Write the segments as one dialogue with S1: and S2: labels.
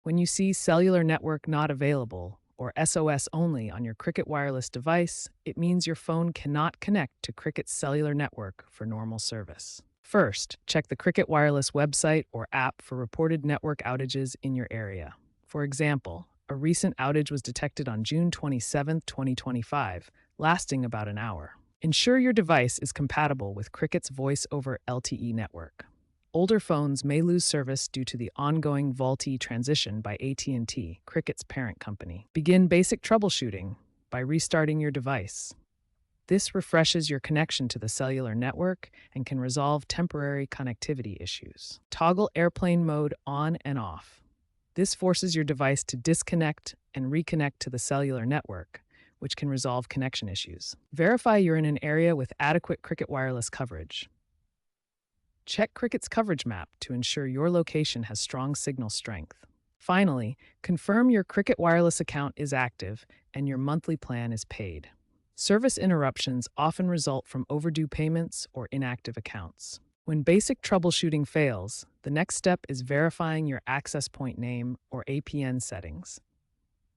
S1: When you see Cellular Network Not Available or SOS only on your Cricket wireless device, it means your phone cannot connect to Cricket's cellular network for normal service. First, check the Cricket Wireless website or app for reported network outages in your area. For example, a recent outage was detected on June 27, 2025, lasting about an hour. Ensure your device is compatible with Cricket's Voice over LTE network. Older phones may lose service due to the ongoing VoLTE transition by AT&T, Cricket's parent company. Begin basic troubleshooting by restarting your device. This refreshes your connection to the cellular network and can resolve temporary connectivity issues. Toggle airplane mode on and off. This forces your device to disconnect and reconnect to the cellular network, which can resolve connection issues. Verify you're in an area with adequate Cricket wireless coverage. Check Cricket's coverage map to ensure your location has strong signal strength. Finally, confirm your Cricket wireless account is active and your monthly plan is paid. Service interruptions often result from overdue payments or inactive accounts. When basic troubleshooting fails, the next step is verifying your access point name or APN settings.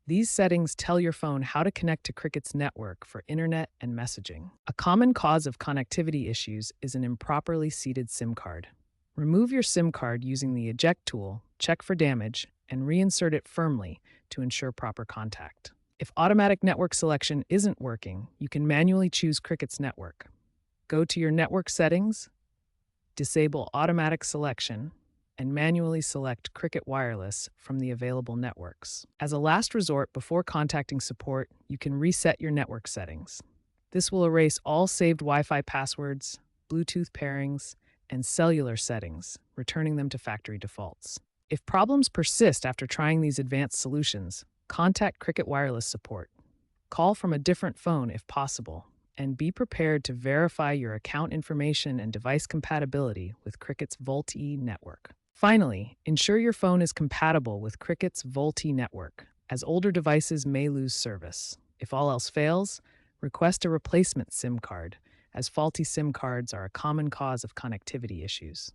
S1: These settings tell your phone how to connect to Cricket's network for internet and messaging. A common cause of connectivity issues is an improperly seated SIM card. Remove your SIM card using the eject tool, check for damage, and reinsert it firmly to ensure proper contact. If automatic network selection isn't working, you can manually choose Cricket's network. Go to your network settings, disable automatic selection, and manually select Cricket Wireless from the available networks. As a last resort before contacting support, you can reset your network settings. This will erase all saved Wi-Fi passwords, Bluetooth pairings, and cellular settings, returning them to factory defaults. If problems persist after trying these advanced solutions, contact Cricket Wireless support. Call from a different phone if possible, and be prepared to verify your account information and device compatibility with Cricket's VoLTE network. Finally, ensure your phone is compatible with Cricket's VoLTE network, as older devices may lose service. If all else fails, request a replacement SIM card, as faulty SIM cards are a common cause of connectivity issues.